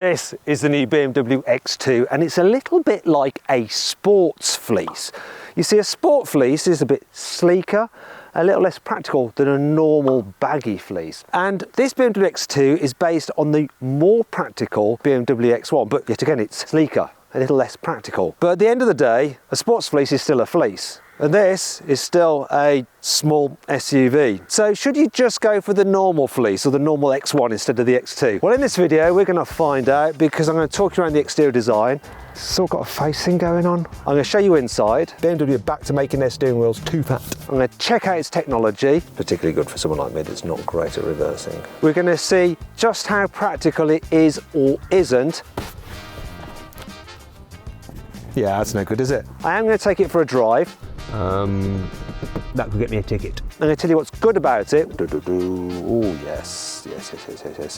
This is the new BMW X2 and it's a little bit like a sports fleece. You see, a sport fleece is a bit sleeker, a little less practical than a normal baggy fleece. And this BMW X2 is based on the more practical BMW X1, but yet again it's sleeker, a little less practical. But at the end of the day, a sports fleece is still a fleece. And this is still a small SUV. So should you just go for the normal fleece or the normal X1 instead of the X2? Well, in this video, we're gonna find out because I'm gonna talk you around the exterior design. It's still got a facing going on. I'm gonna show you inside. BMW are back to making their steering wheels too fat. I'm gonna check out its technology, particularly good for someone like me that's not great at reversing. We're gonna see just how practical it is or isn't. Yeah, that's no good, is it? I am gonna take it for a drive. That could get me a ticket. I'm going to tell you what's good about it. Oh yes.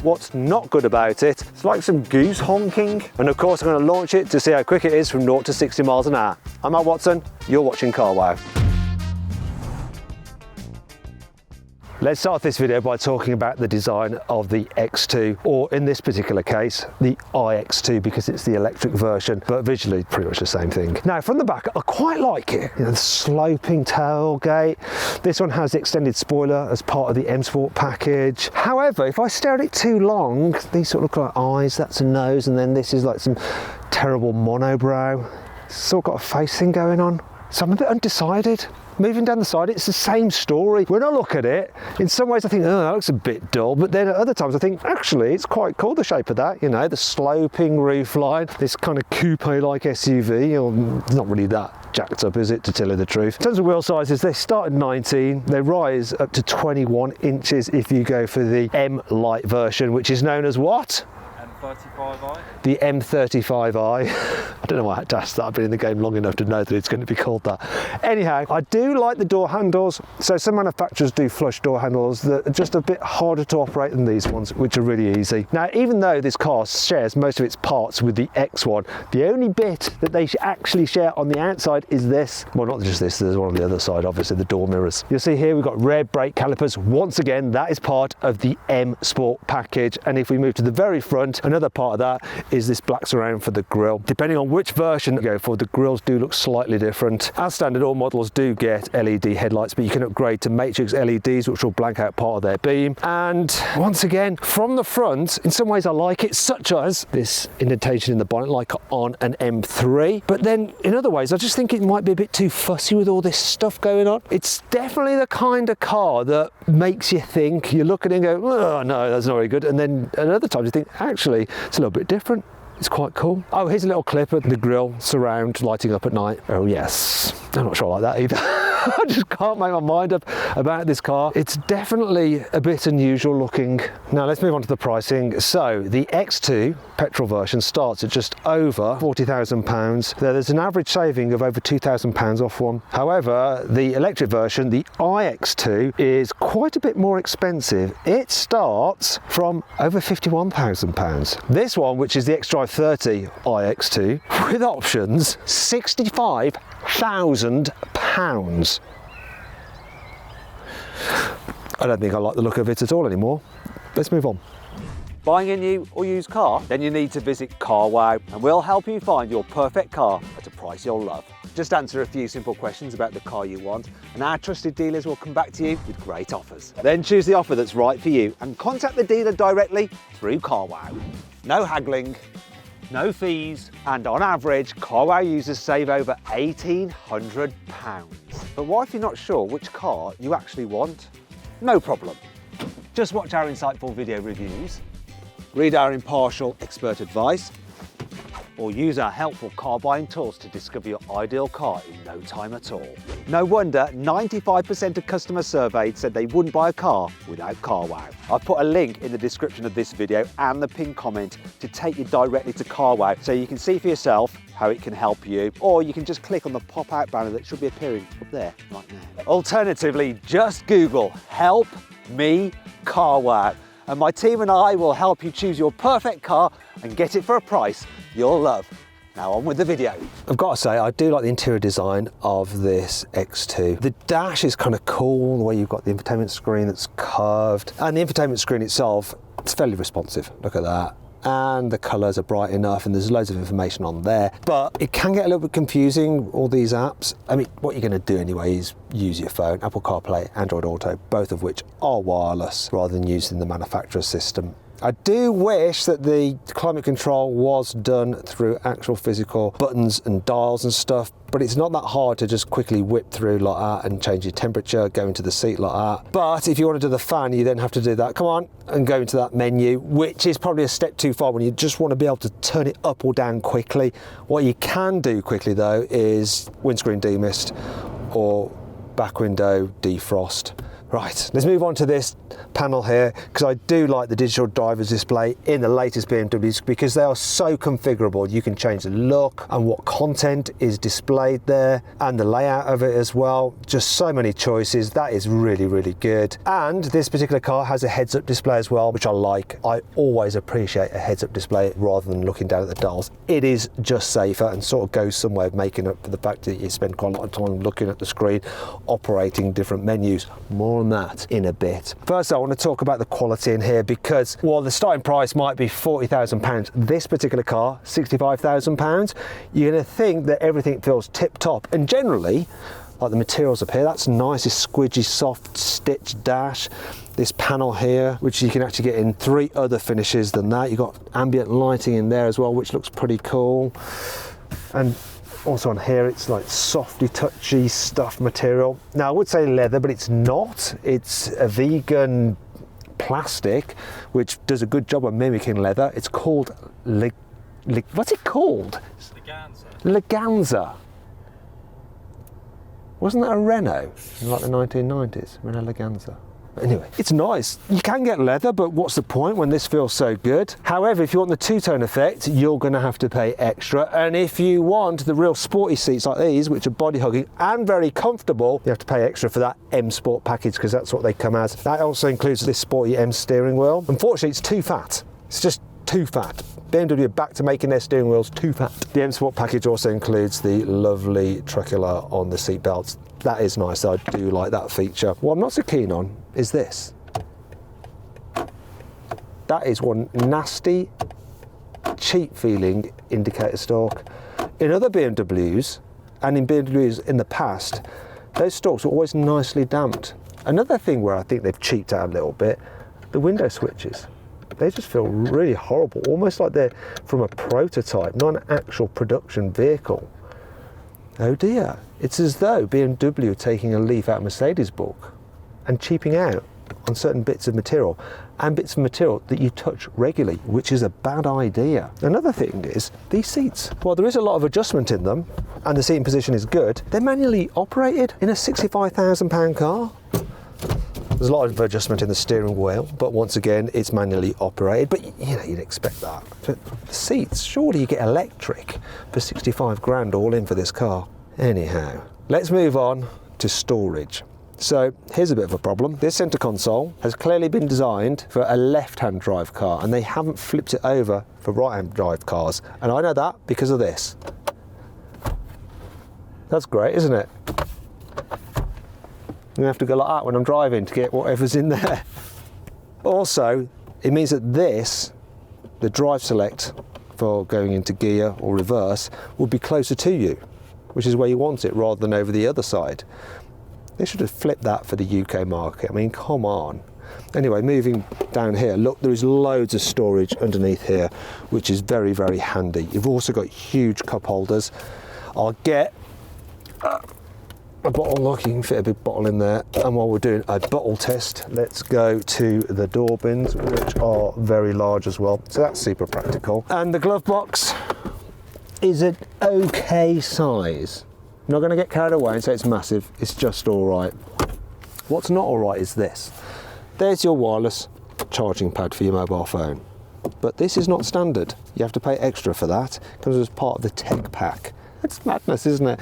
What's not good about it? It's like some goose honking. And of course I'm going to launch it to see how quick it is from 0 to 60 miles an hour. I'm Matt Watson, you're watching CarWow. Let's start this video by talking about the design of the X2, or in this particular case, the iX2, because it's the electric version, but visually pretty much the same thing. Now, from the back, I quite like it. You know, the sloping tailgate. This one has the extended spoiler as part of the M Sport package. However, if I stare at it too long, these sort of look like eyes, that's a nose, and then this is like some terrible monobrow. It's sort of got a facing going on. So I'm a bit undecided. Moving down the side, it's the same story. When I look at it, in some ways I think, oh, that looks a bit dull, but then at other times I think, actually, it's quite cool, the shape of that, you know, the sloping roofline, this kind of coupe-like SUV, or not really that jacked up, is it, to tell you the truth. In terms of wheel sizes, they start at 19, they rise up to 21 inches if you go for the M Light version, which is known as what? M35i? The M35i. I don't know why I had to ask that. I've been in the game long enough to know that it's going to be called that. Anyhow, I do like the door handles. So some manufacturers do flush door handles that are just a bit harder to operate than these ones, which are really easy. Now, even though this car shares most of its parts with the X1, the only bit that they actually share on the outside is this. Well, not just this, there's one on the other side, obviously, the door mirrors. You'll see here we've got rear brake calipers. Once again, that is part of the M Sport package. And if we move to the very front, another part of that is this black surround for the grille. Depending on which version you go for, the grills do look slightly different. As standard, all models do get LED headlights, but you can upgrade to matrix LEDs, which will blank out part of their beam. And once again, from the front, in some ways I like it, such as this indentation in the bonnet, like on an M3. But then in other ways, I just think it might be a bit too fussy with all this stuff going on. It's definitely the kind of car that makes you think. You look at it and go, oh no, that's not very good. And then at other times you think, actually, it's a little bit different. It's quite cool. Oh, here's a little clip of the grille surround lighting up at night. Oh yes, I'm not sure I like that either. I just can't make my mind up about this car. It's definitely a bit unusual looking. Now let's move on to the pricing. So the X2 petrol version starts at just over £40,000. There's an average saving of over £2,000 off one. However, the electric version, the iX2, is quite a bit more expensive. It starts from over £51,000. This one, which is the xDrive 30 iX2, with options, £65,000. I don't think I like the look of it at all anymore. Let's move on. Buying a new or used car? Then you need to visit CarWow, and we'll help you find your perfect car at a price you'll love. Just answer a few simple questions about the car you want, and our trusted dealers will come back to you with great offers. Then choose the offer that's right for you and contact the dealer directly through CarWow. No haggling, no fees, and on average, CarWow users save over £1,800. But what if you're not sure which car you actually want? No problem. Just watch our insightful video reviews, read our impartial expert advice, or use our helpful car buying tools to discover your ideal car in no time at all. No wonder 95% of customers surveyed said they wouldn't buy a car without CarWow. I've put a link in the description of this video and the pinned comment to take you directly to CarWow so you can see for yourself how it can help you, or you can just click on the pop-out banner that should be appearing up there right now. Alternatively, just Google "Help Me CarWow" and my team and I will help you choose your perfect car and get it for a price you'll love. Now on with the video. I've got to say, I do like the interior design of this X2. The dash is kind of cool, the way you've got the infotainment screen that's curved. And the infotainment screen itself, it's fairly responsive. Look at that. and the colours are bright enough and there's loads of information on there, but it can get a little bit confusing, all these apps. I mean, what you're going to do anyway is use your phone, Apple CarPlay, Android Auto, both of which are wireless rather than using the manufacturer's system. I do wish that the climate control was done through actual physical buttons and dials and stuff, but it's not that hard to just quickly whip through like that and change your temperature, go into the seat like that. But if you want to do the fan, you then have to do that, come on, and go into that menu, which is probably a step too far when you just want to be able to turn it up or down quickly. What you can do quickly though is windscreen demist or back window defrost. Right, let's move on to this panel here, because I do like the digital driver's display in the latest BMWs because they are so configurable. You can change the look and what content is displayed there and the layout of it as well. Just so many choices. That is really, really good. And this particular car has a heads-up display as well, which I like. I always appreciate a heads-up display rather than looking down at the dials. It is just safer and sort of goes some way of making up for the fact that you spend quite a lot of time looking at the screen, operating different menus. More on that in a bit. First, I want to talk about the quality in here because while the starting price might be £40,000, this particular car, £65,000, you're going to think that everything feels tip-top, and generally, like the materials up here, that's nice, this squidgy, soft stitch dash. This panel here, which you can actually get in 3 other finishes than that. You've got ambient lighting in there as well, which looks pretty cool. And also on here, it's like softy, touchy stuff material. Now, I would say leather, but it's not. It's a vegan plastic, which does a good job of mimicking leather. It's called, what's it called? Leganza. Wasn't that a Renault in like the 1990s? Renault Leganza. Anyway, it's nice. You can get leather, but what's the point when this feels so good? However, if you want the two-tone effect, you're going to have to pay extra. And if you want the real sporty seats like these, which are body hugging and very comfortable, you have to pay extra for that M Sport package because that's what they come as. That also includes this sporty M steering wheel. Unfortunately, it's too fat. It's just too fat. BMW are back to making their steering wheels too fat. The M Sport package also includes the lovely Trucula on the seat belts. That is nice. I do like that feature. What I'm not so keen on is this. That is one nasty, cheap feeling indicator stalk. In other BMWs, and in BMWs in the past, those stalks were always nicely damped. Another thing where I think they've cheaped out a little bit, the window switches. They just feel really horrible, almost like they're from a prototype, not an actual production vehicle. Oh dear, it's as though BMW are taking a leaf out of Mercedes' book and cheaping out on certain bits of material and bits of material that you touch regularly, which is a bad idea. Another thing is these seats. While there is a lot of adjustment in them and the seating position is good, they're manually operated in a £65,000 car. There's a lot of adjustment in the steering wheel, but once again, it's manually operated. But you know, you'd expect that. But the seats, surely you get electric for 65 grand all in for this car. Anyhow, let's move on to storage. So here's a bit of a problem. This center console has clearly been designed for a left-hand drive car, and they haven't flipped it over for right-hand drive cars. And I know that because of this. That's great, isn't it? I'm gonna have to go like that when I'm driving to get whatever's in there. Also, it means that this, the drive select for going into gear or reverse, will be closer to you, which is where you want it rather than over the other side. They should have flipped that for the UK market. I mean, come on. Anyway, moving down here, look, there is loads of storage underneath here, which is very, very handy. You've also got huge cup holders. I'll get a bottle lock, you can fit a big bottle in there. And while we're doing a bottle test, let's go to the door bins, which are very large as well. So that's super practical. And the glove box is an okay size. I'm not going to get carried away and say it's massive, it's just all right. What's not all right is this. There's your wireless charging pad for your mobile phone. But this is not standard. You have to pay extra for that. It comes as part of the tech pack. That's madness, isn't it?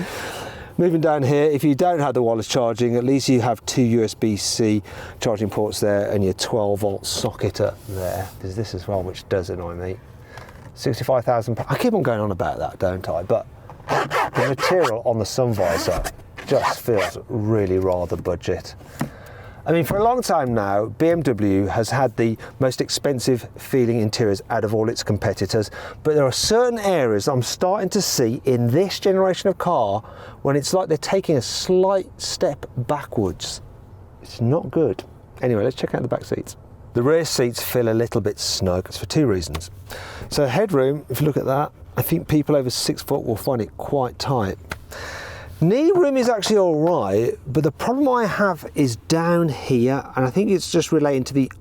Moving down here, if you don't have the wireless charging, at least you have 2 USB-C charging ports there and your 12-volt socket up there. There's this as well, which does annoy me. £65,000. I keep on going on about that, don't I? But the material on the sun visor just feels really rather budget. I mean, for a long time now, BMW has had the most expensive feeling interiors out of all its competitors, but there are certain areas I'm starting to see in this generation of car when it's like they're taking a slight step backwards. It's not good. Anyway, let's check out the back seats. The rear seats feel a little bit snug. It's for two reasons. So headroom, if you look at that, I think people over 6 foot will find it quite tight. Knee room is actually all right, but the problem I have is down here, and I think it's just relating to the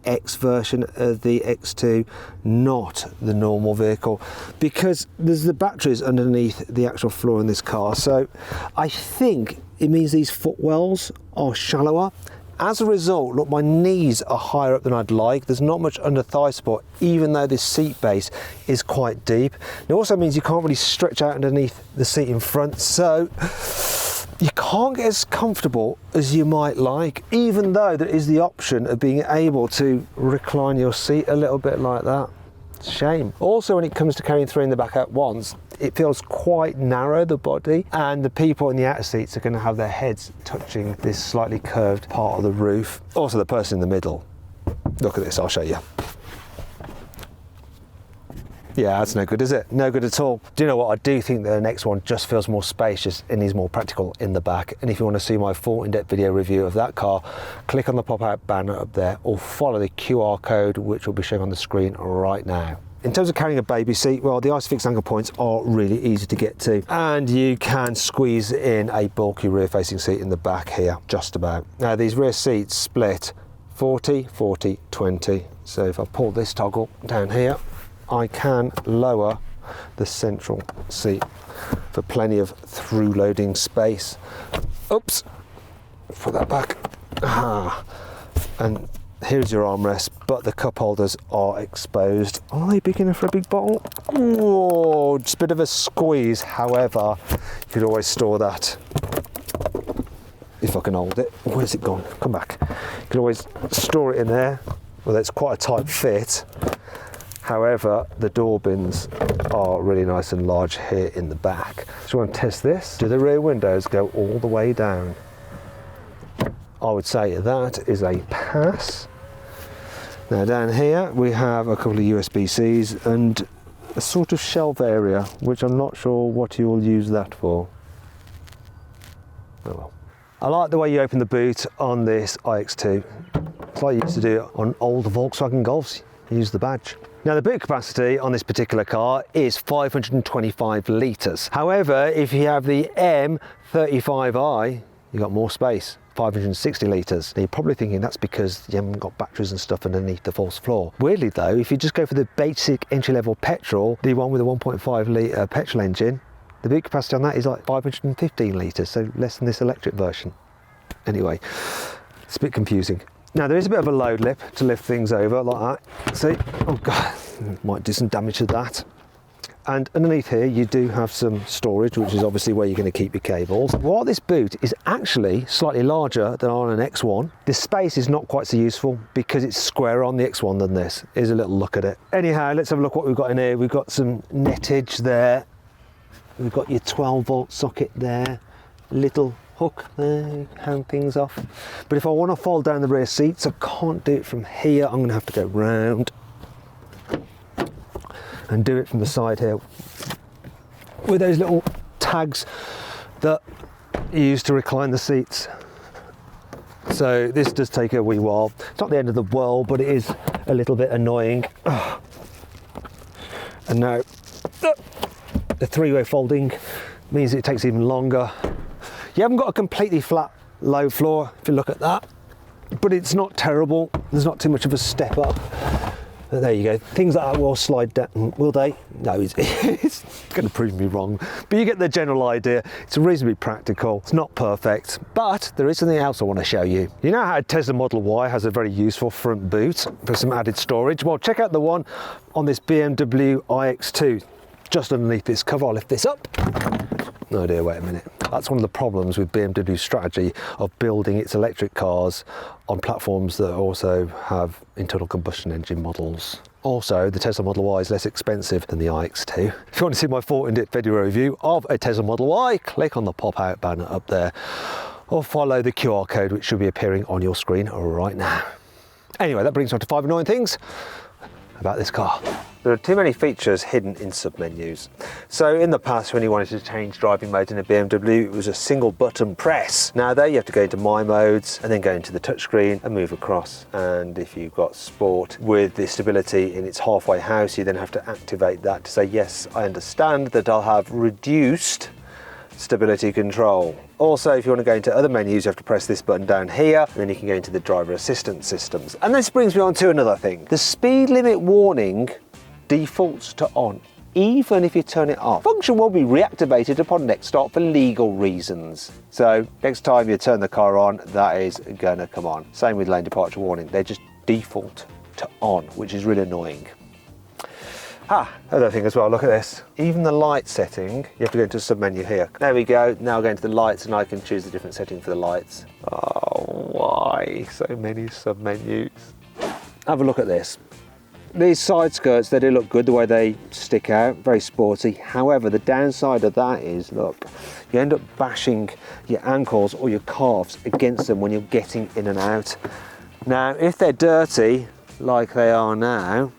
iX version of the X2, not the normal vehicle, because there's the batteries underneath the actual floor in this car. So I think it means these footwells are shallower. As a result, look, my knees are higher up than I'd like. There's not much under thigh support, even though this seat base is quite deep. It also means you can't really stretch out underneath the seat in front, so you can't get as comfortable as you might like, even though there is the option of being able to recline your seat a little bit like that. It's a shame. Also, when it comes to carrying three in the back at once, it feels quite narrow, the body, and the people in the outer seats are going to have their heads touching this slightly curved part of the roof. Also, the person in the middle. Look at this, I'll show you. Yeah, that's no good, is it? No good at all. Do you know what? I do think that the next one just feels more spacious and is more practical in the back. And if you want to see my full in-depth video review of that car, click on the pop-out banner up there or follow the QR code, which will be showing on the screen right now. In terms of carrying a baby seat, well, the ISOFIX anchor points are really easy to get to, and you can squeeze in a bulky rear-facing seat in the back here, just about. Now, these rear seats split 40, 40, 20. So if I pull this toggle down here, I can lower the central seat for plenty of through-loading space. Oops, put that back. And here's your armrest, but the cup holders are exposed. Are they big enough for a big bottle? Whoa, just a bit of a squeeze. However, you could always store that. If I can hold it. Where's it gone? Come back. You can always store it in there. Well, it's quite a tight fit. However, the door bins are really nice and large here in the back. So you want to test this? Do the rear windows go all the way down? I would say that is a pass. Now down here we have a couple of USB-Cs and a sort of shelf area, which I'm not sure what you will use that for. Oh well. I like the way you open the boot on this iX2. It's like you used to do it on old Volkswagen Golfs. You use the badge. Now the boot capacity on this particular car is 525 litres. However, if you have the M35i, you've got more space. 560 litres. Now you're probably thinking that's because you haven't got batteries and stuff underneath the false floor. Weirdly though, if you just go for the basic entry-level petrol, the one with a 1.5 litre petrol engine, the boot capacity on that is like 515 litres, so less than this electric version. Anyway, it's a bit confusing. Now there is a bit of a load lip to lift things over like that. See, oh God, might do some damage to that. And underneath here you do have some storage, which is obviously where you're going to keep your cables. While this boot is actually slightly larger than on an X1, this space is not quite so useful because it's squarer on the X1 than this. Here's a little look at it. Anyhow, let's have a look what we've got in here. We've got some nettage there. We've got your 12-volt socket there. Little hook there, you can hang things off. But if I want to fold down the rear seats, I can't do it from here. I'm going to have to go round and do it from the side here with those little tags that you use to recline the seats. So this does take a wee while. It's not the end of the world, but it is a little bit annoying. And now the three-way folding means it takes even longer. You haven't got a completely flat low floor if you look at that, but it's not terrible. There's not too much of a step up. But there you go. Things like that will slide down, will they? No, it's going to prove me wrong. But you get the general idea. It's reasonably practical. It's not perfect, but there is something else I want to show you. You know how a Tesla Model Y has a very useful front boot for some added storage? Well, check out the one on this BMW iX2. Just underneath this cover, I'll lift this up. No dear, wait a minute. That's one of the problems with BMW's strategy of building its electric cars on platforms that also have internal combustion engine models. Also, the Tesla Model Y is less expensive than the iX2. If you want to see my full in-depth video review of a Tesla Model Y, click on the pop-out banner up there. or follow the QR code which should be appearing on your screen right now. Anyway, that brings me on to 5 annoying things about this car. There are too many features hidden in submenus. So in the past, when you wanted to change driving mode in a BMW, it was a single button press. Now there you have to go into My Modes and then go into the touchscreen and move across. And if you've got Sport with the stability in its halfway house, you then have to activate that to say, yes, I understand that I'll have reduced stability control. Also, if you want to go into other menus, you have to press this button down here, and then you can go into the driver assistance systems. And this brings me on to another thing. The speed limit warning defaults to on, even if you turn it off. Function will be reactivated upon next start for legal reasons. So next time you turn the car on, that is gonna come on. Same with lane departure warning. They just default to on, which is really annoying. Other thing as well, look at this. Even the light setting, you have to go into a submenu here. There we go, now go into the lights and I can choose the different setting for the lights. Oh, why so many submenus? Have a look at this. These side skirts, they do look good the way they stick out, very sporty. However, the downside of that is, look, you end up bashing your ankles or your calves against them when you're getting in and out. Now, if they're dirty, like they are now,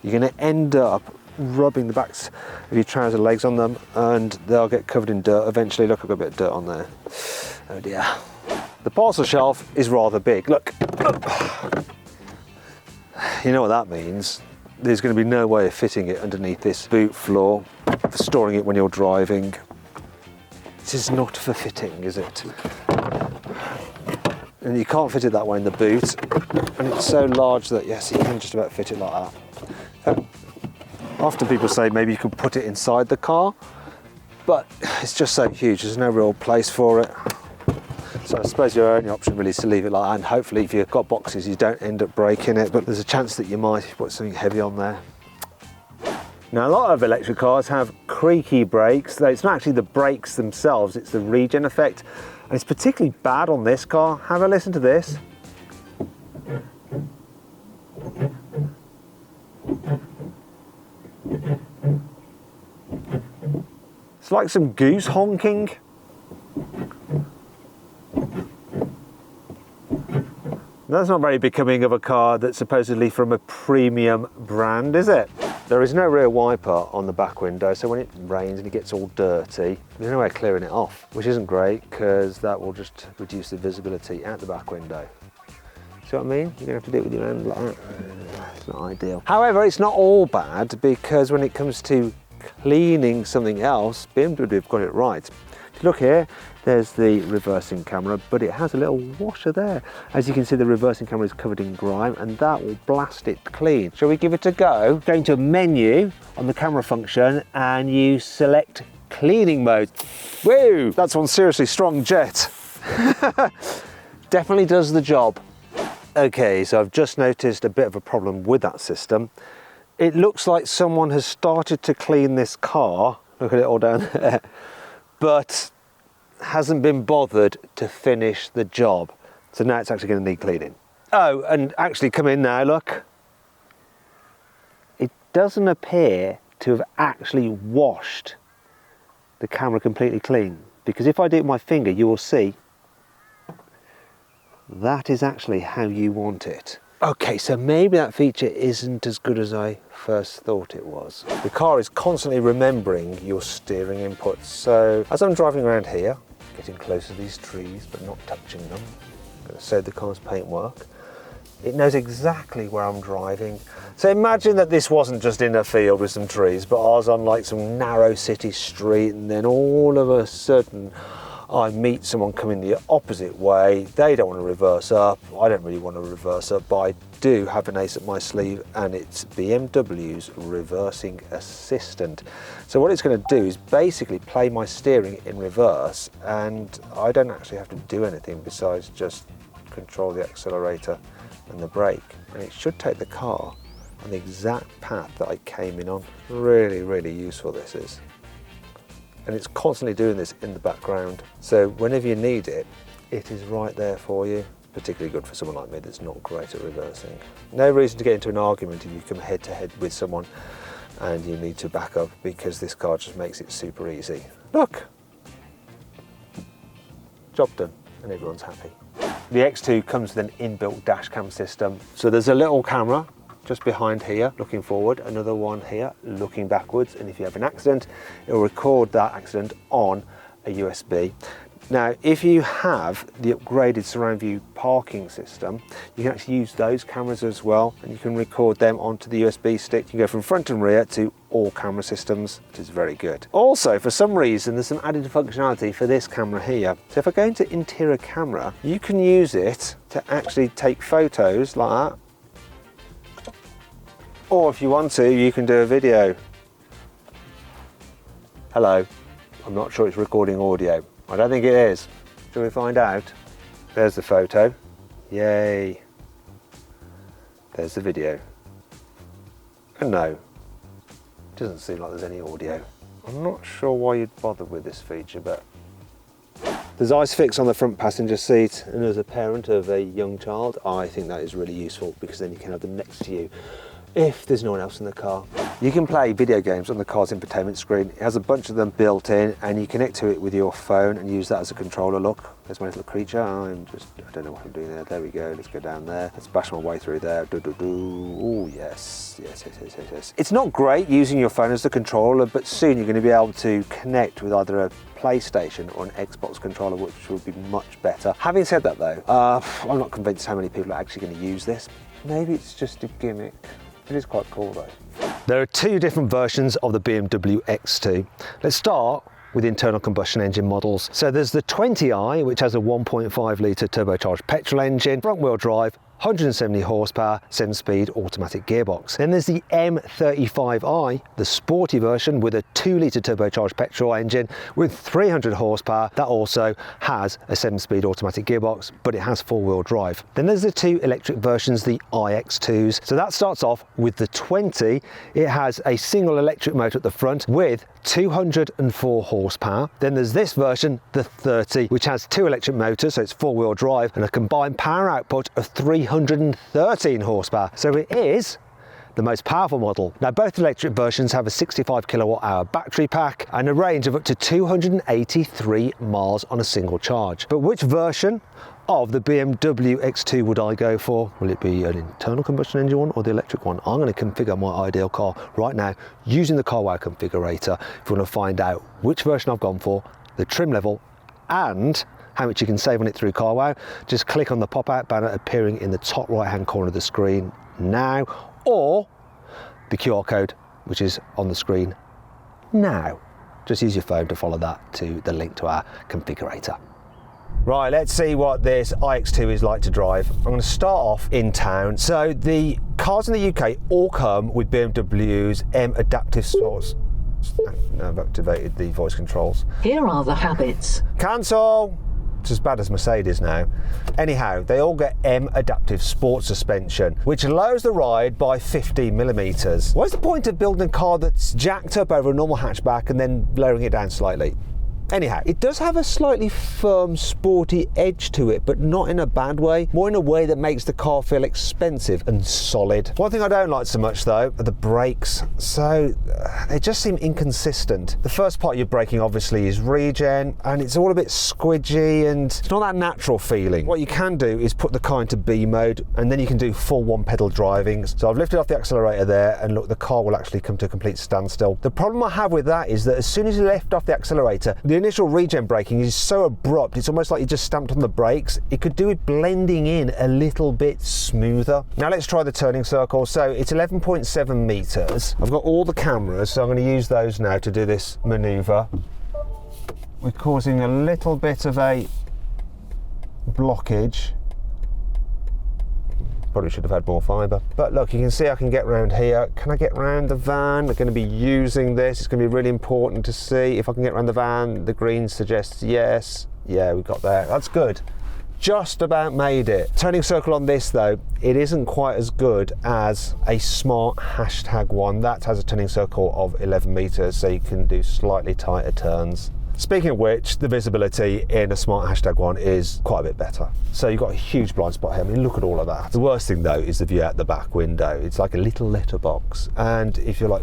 you're going to end up rubbing the backs of your trouser legs on them and they'll get covered in dirt eventually. Look, I've got a bit of dirt on there. Oh dear. The parcel shelf is rather big. Look. You know what that means. There's going to be no way of fitting it underneath this boot floor for storing it when you're driving. This is not for fitting, is it? And you can't fit it that way in the boot. And it's so large that, yes, you can just about fit it like that. Often people say maybe you could put it inside the car, but it's just so huge, there's no real place for it. So I suppose your only option really is to leave it like that, and hopefully if you've got boxes you don't end up breaking it, but there's a chance that you might if you put something heavy on there. Now a lot of electric cars have creaky brakes, though it's not actually the brakes themselves, it's the regen effect, and it's particularly bad on this car. Have a listen to this. It's like some goose honking. That's not very becoming of a car that's supposedly from a premium brand, is it? There is no rear wiper on the back window, so when it rains and it gets all dirty, there's no way of clearing it off, which isn't great because that will just reduce the visibility out the back window. See what I mean? You're going to have to do it with your hand like that. It's not ideal. However, it's not all bad because when it comes to cleaning something else, BMW have got it right. If you look here, there's the reversing camera, but it has a little washer there. As you can see, the reversing camera is covered in grime and that will blast it clean. Shall we give it a go? Go into a menu on the camera function and you select cleaning mode. Woo! That's one seriously strong jet. Definitely does the job. Okay, so I've just noticed a bit of a problem with that system. It looks like someone has started to clean this car, look at it all down there, but hasn't been bothered to finish the job. So now it's actually going to need cleaning. Oh, and actually come in now, look. It doesn't appear to have actually washed the camera completely clean, because if I do it with my finger, you will see that is actually how you want it. Okay, so maybe that feature isn't as good as I first thought it was. The car is constantly remembering your steering inputs. So as I'm driving around here, getting close to these trees but not touching them, I'm going to save the car's paintwork, it knows exactly where I'm driving. So imagine that this wasn't just in a field with some trees, but I was on like some narrow city street, and then all of a sudden I meet someone coming the opposite way. They don't want to reverse up. I don't really want to reverse up, but I do have an ace up my sleeve, and it's BMW's reversing assistant. So what it's going to do is basically play my steering in reverse, and I don't actually have to do anything besides just control the accelerator and the brake. And it should take the car on the exact path that I came in on. Really, really useful this is. And it's constantly doing this in the background. So whenever you need it, it is right there for you. Particularly good for someone like me that's not great at reversing. No reason to get into an argument if you come head to head with someone and you need to back up, because this car just makes it super easy. Look, job done and everyone's happy. The X2 comes with an inbuilt dash cam system. So there's a little camera just behind here looking forward, another one here looking backwards, and if you have an accident, it will record that accident on a USB. Now, if you have the upgraded surround view parking system, you can actually use those cameras as well, and you can record them onto the USB stick. You can go from front and rear to all camera systems, which is very good. Also, for some reason, there's some added functionality for this camera here. So if I go into interior camera, you can use it to actually take photos like that. Or if you want to, you can do a video. Hello, I'm not sure it's recording audio. I don't think it is. Shall we find out? There's the photo. Yay. There's the video. And no, it doesn't seem like there's any audio. I'm not sure why you'd bother with this feature, but there's ISOFIX on the front passenger seat, and as a parent of a young child, I think that is really useful because then you can have them next to you if there's no one else in the car. You can play video games on the car's infotainment screen. It has a bunch of them built in, and you connect to it with your phone and use that as a controller. Look, there's my little creature. I don't know what I'm doing there. There we go. Let's go down there. Let's bash my way through there. Oh, yes. It's not great using your phone as the controller, but soon you're going to be able to connect with either a PlayStation or an Xbox controller, which would be much better. Having said that though, I'm not convinced how many people are actually going to use this. Maybe it's just a gimmick. It is quite cool though. There are two different versions of the BMW X2. Let's start with internal combustion engine models. So there's the 20i, which has a 1.5 litre turbocharged petrol engine, front wheel drive, 170 horsepower, 7-speed automatic gearbox. Then there's the M35i, the sporty version with a 2 litre turbocharged petrol engine with 300 horsepower. That also has a 7-speed automatic gearbox, but it has 4-wheel drive. Then there's the two electric versions, the iX2s. So that starts off with the 20. It has a single electric motor at the front with 204 horsepower. Then there's this version, the 30, which has 2 electric motors, so it's 4-wheel drive, and a combined power output of 313 horsepower. So it is the most powerful model. Now, both electric versions have a 65 kilowatt hour battery pack and a range of up to 283 miles on a single charge. But which version of the BMW X2 would I go for? Will it be an internal combustion engine one or the electric one? I'm going to configure my ideal car right now using the carwow configurator. If you want to find out which version I've gone for, the trim level, and how much you can save on it through carwow, just click on the pop-out banner appearing in the top right-hand corner of the screen now, or the QR code, which is on the screen now. Just use your phone to follow that to the link to our configurator. Right, let's see what this iX2 is like to drive. I'm going to start off in town. So the cars in the UK all come with BMW's M Adaptive Sports. Now I've activated the voice controls. Here are the habits. Cancel! It's as bad as Mercedes now. Anyhow, they all get M Adaptive Sport suspension, which lowers the ride by 15mm. What's the point of building a car that's jacked up over a normal hatchback and then lowering it down slightly? Anyhow, it does have a slightly firm, sporty edge to it, but not in a bad way, more in a way that makes the car feel expensive and solid. One thing I don't like so much though are the brakes. So they just seem inconsistent. The first part you're braking obviously is regen, and it's all a bit squidgy and it's not that natural feeling. What you can do is put the car into B mode, and then you can do full one pedal driving. So I've lifted off the accelerator there, and look, the car will actually come to a complete standstill. The problem I have with that is that as soon as you lift off the accelerator, the initial regen braking is so abrupt, it's almost like you just stamped on the brakes. It could do with blending in a little bit smoother. Now let's try the turning circle. So it's 11.7 meters. I've got all the cameras, so I'm going to use those now to do this maneuver. We're causing a little bit of a blockage. Probably should have had more fibre. But look, you can see I can get around here. Can I get around the van? We're going to be using this. It's going to be really important to see if I can get around the van. The green suggests yes. Yeah, we got there. That's good. Just about made it. Turning circle on this though, it isn't quite as good as a smart hashtag one. That has a turning circle of 11 meters, so you can do slightly tighter turns. Speaking of which, the visibility in a smart hashtag one is quite a bit better. So you've got a huge blind spot here. I mean, look at all of that. The worst thing though is the view out the back window. It's like a little letterbox. And if you're like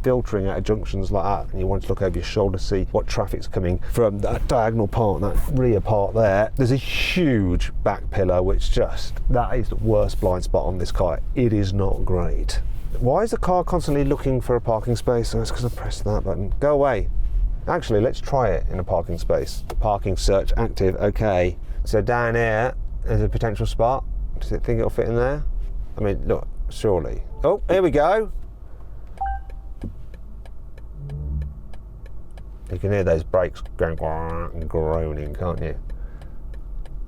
filtering out of junctions like that, and you want to look over your shoulder to see what traffic's coming from that diagonal part, that rear part there. There's a huge back pillar, which that is the worst blind spot on this car. It is not great. Why is the car constantly looking for a parking space? Oh, it's because I pressed that button. Go away. Actually, let's try it in a parking space. Parking search active, okay. So down here, there's a potential spot. Does it think it'll fit in there? I mean, look, surely. Oh, here we go. You can hear those brakes going and groaning, can't you?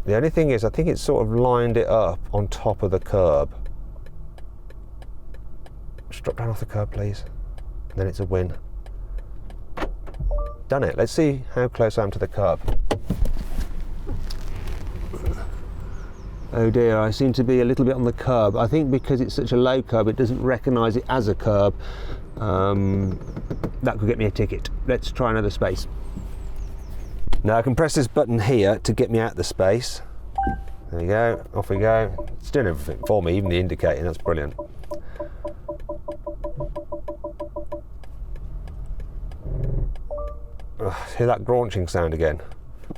The only thing is, I think it's sort of lined it up on top of the curb. Just drop down off the curb, please. And then it's a win. Done it. Let's see how close I am to the curb. Oh dear, I seem to be a little bit on the curb. I think because it's such a low curb, it doesn't recognise it as a curb. That could get me a ticket. Let's try another space. Now I can press this button here to get me out of the space. There we go, off we go. It's doing everything for me, even the indicating, that's brilliant. Hear that graunching sound again?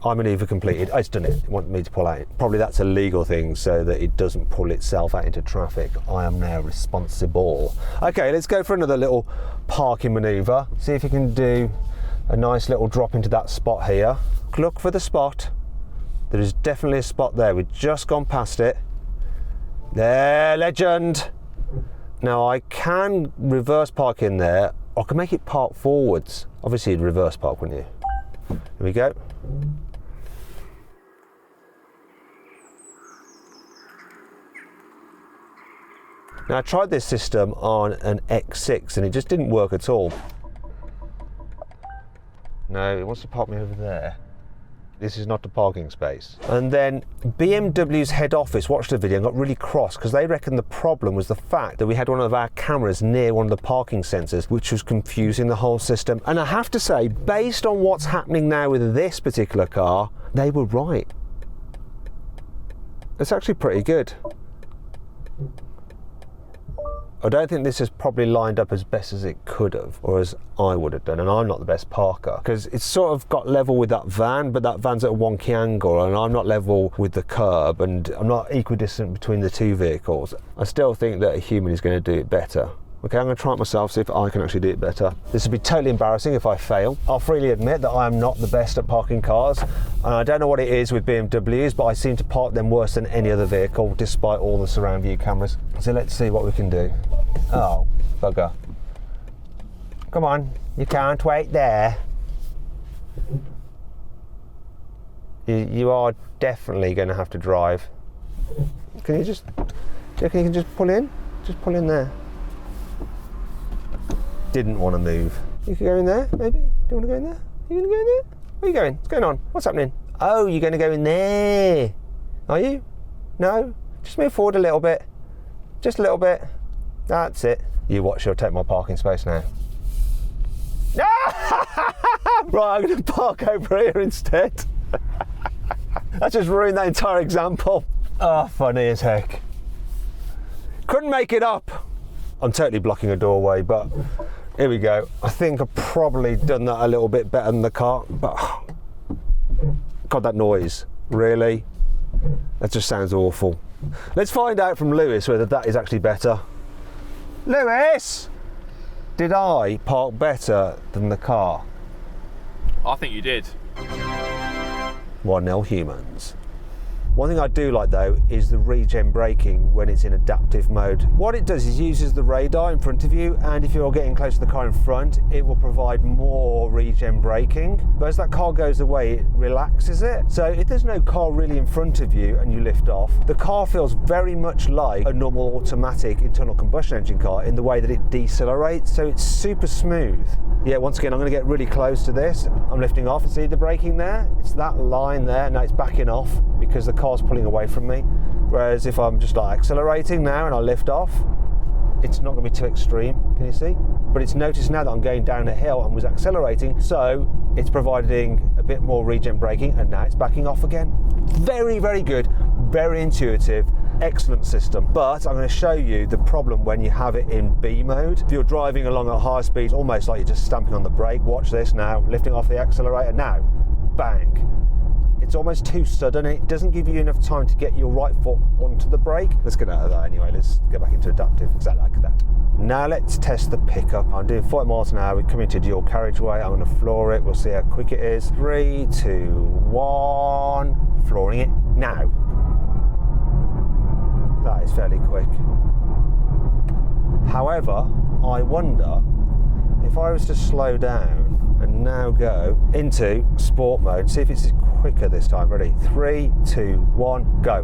I manoeuvre completed. It's done it. It wanted me to pull out. Probably that's a legal thing so that it doesn't pull itself out into traffic. I am now responsible. Okay, let's go for another little parking manoeuvre. See if you can do a nice little drop into that spot here. Look for the spot. There is definitely a spot there. We've just gone past it. There, legend. Now I can reverse park in there. I can make it park forwards. Obviously you'd reverse park, wouldn't you? Here we go. Now I tried this system on an X6 and it just didn't work at all. No, it wants to park me over there. This is not a parking space. And then BMW's head office watched the video and got really cross because they reckon the problem was the fact that we had one of our cameras near one of the parking sensors, which was confusing the whole system. And I have to say, based on what's happening now with this particular car, they were right. It's actually pretty good. I don't think this is probably lined up as best as it could have, or as I would have done, and I'm not the best parker, because it's sort of got level with that van, but that van's at a wonky angle, and I'm not level with the curb, and I'm not equidistant between the two vehicles. I still think that a human is going to do it better. Okay, I'm going to try it myself, see if I can actually do it better. This would be totally embarrassing if I fail. I'll freely admit that I am not the best at parking cars, and I don't know what it is with BMWs, but I seem to park them worse than any other vehicle, despite all the surround view cameras. So let's see what we can do. Oh, bugger. Come on, you can't wait there. You are definitely going to have to drive. Can you just, do you reckon you can just pull in? Just pull in there. Didn't want to move. You could go in there, maybe? Do you want to go in there? You going to go in there? Where are you going? What's going on? What's happening? Oh, you're going to go in there. Are you? No? Just move forward a little bit. Just a little bit. That's it. You watch, you'll take my parking space now. Right, I'm going to park over here instead. That just ruined that entire example. Oh, funny as heck. Couldn't make it up. I'm totally blocking a doorway, but here we go. I think I've probably done that a little bit better than the car, but God, that noise, really? That just sounds awful. Let's find out from Lewis whether that is actually better. Lewis, did I park better than the car? I think you did. 1-0 humans. One thing I do like though is the regen braking when it's in adaptive mode. What it does is uses the radar in front of you, and if you're getting close to the car in front, it will provide more regen braking. But as that car goes away, it relaxes it. So if there's no car really in front of you and you lift off, the car feels very much like a normal automatic internal combustion engine car in the way that it decelerates. So it's super smooth. Yeah, once again, I'm going to get really close to this. I'm lifting off and see the braking there? It's that line there. Now it's backing off because the car's pulling away from me. Whereas if I'm just like accelerating now and I lift off, it's not going to be too extreme. Can you see? But it's noticed now that I'm going down a hill and was accelerating, so it's providing a bit more regen braking, and now it's backing off again. Very, very good, very intuitive. excellent system, but I'm going to show you the problem when you have it in B mode. If you're driving along at high speeds, almost like you're just stamping on the brake. Watch this now, lifting off the accelerator now, bang. It's almost too sudden, and it doesn't give you enough time to get your right foot onto the brake. Let's get out of that anyway, let's go back into adaptive, exactly like that. Now let's test the pickup. I'm doing 40 miles an hour, we're coming to dual carriageway. I'm going to floor it, we'll see how quick it is. 3, 2, 1, flooring it now. That is fairly quick. However, I wonder if I was to slow down and now go into sport mode, see if it's quicker this time. Ready? 3, 2, 1, go.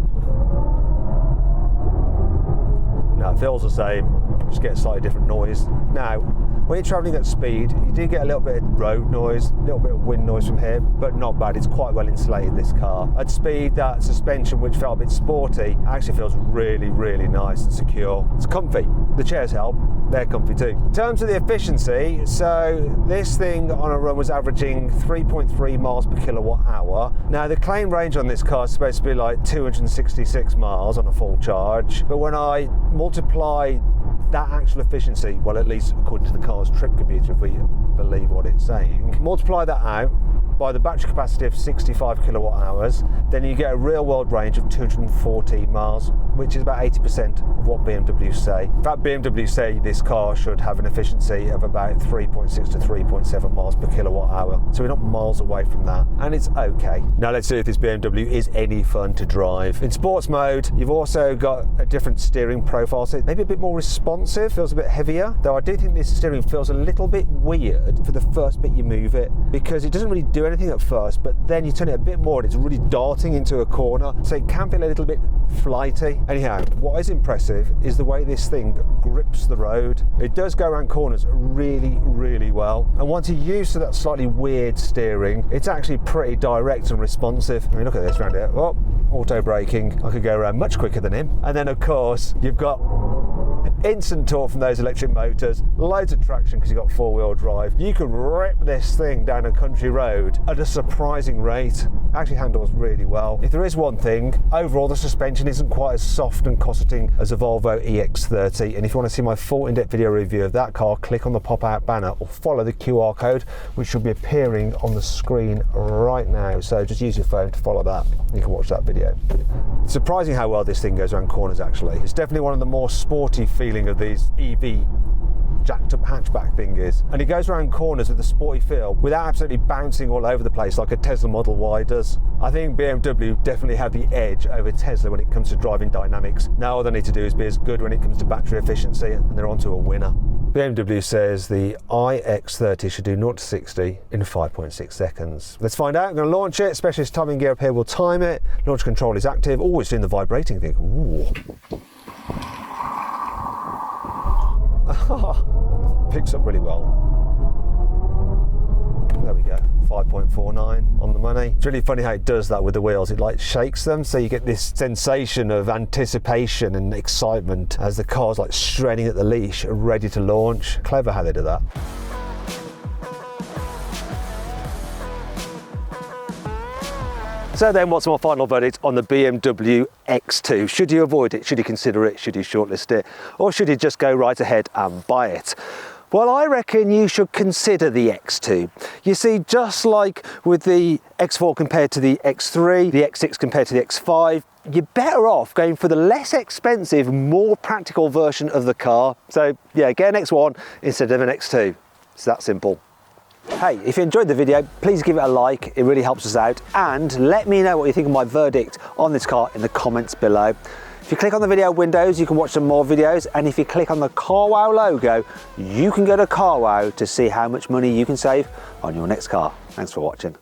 No, it feels the same, just get a slightly different noise. Now, when you're travelling at speed, you do get a little bit of road noise, a little bit of wind noise from here, but not bad. It's quite well insulated, this car. At speed, that suspension, which felt a bit sporty, actually feels really, really nice and secure. It's comfy. The chairs help. They're comfy too. In terms of the efficiency, so this thing on a run was averaging 3.3 miles per kilowatt hour. Now, the claim range on this car is supposed to be like 266 miles on a full charge, but when I multiply that actual efficiency, well, at least according to the car's trip computer, if we believe what it's saying, multiply that out by the battery capacity of 65 kilowatt hours, then you get a real world range of 214 miles, which is about 80% of what BMW say. In fact, BMW say this car should have an efficiency of about 3.6 to 3.7 miles per kilowatt hour. So we're not miles away from that, and it's okay. Now let's see if this BMW is any fun to drive. In sports mode, you've also got a different steering profile, so maybe a bit more responsive, feels a bit heavier, though I do think this steering feels a little bit weird for the first bit you move it, because it doesn't really do anything at first, but then you turn it a bit more and it's really darting into a corner, so it can feel a little bit flighty. Anyhow, what is impressive is the way this thing grips the road. It does go around corners really, really well, and once you're used to that slightly weird steering, it's actually pretty direct and responsive. I mean, look at this around here. Oh, auto braking. I could go around much quicker than him. And then of course you've got instant torque from those electric motors, loads of traction because you've got four-wheel drive. You can rip this thing down a country road at a surprising rate. Actually handles really well. If there is one thing, overall the suspension isn't quite as soft and cosseting as a Volvo EX30, and if you want to see my full in-depth video review of that car, click on the pop-out banner or follow the QR code, which should be appearing on the screen right now. So just use your phone to follow that. You can watch that video. It's surprising how well this thing goes around corners actually. It's definitely one of the more sporty feeling of these EV jacked up hatchback thing is, and it goes around corners with a sporty feel without absolutely bouncing all over the place like a Tesla Model Y does. I think BMW definitely have the edge over Tesla when it comes to driving dynamics. Now all they need to do is be as good when it comes to battery efficiency, and they're onto a winner. BMW says the iX30 should do 0 to 60 in 5.6 seconds. Let's find out. I'm going to launch it. Specialist timing gear up here will time it. Launch control is active. Oh, it's doing the vibrating thing. Ooh. Picks up really well. There we go, 5.49 on the money. It's really funny how it does that with the wheels. It like shakes them, so you get this sensation of anticipation and excitement as the car's like straining at the leash, ready to launch. Clever how they do that. So then, what's my final verdict on the BMW X2? Should you avoid it? Should you consider it? Should you shortlist it? Or should you just go right ahead and buy it? Well, I reckon you should consider the X2. You see, just like with the X4 compared to the X3, the X6 compared to the X5, you're better off going for the less expensive, more practical version of the car. So yeah, get an X1 instead of an X2. It's that simple. Hey, if you enjoyed the video, please give it a like, it really helps us out, and let me know what you think of my verdict on this car in the comments below. If you click on the video windows, you can watch some more videos, and if you click on the CarWow logo, you can go to CarWow to see how much money you can save on your next car. Thanks for watching.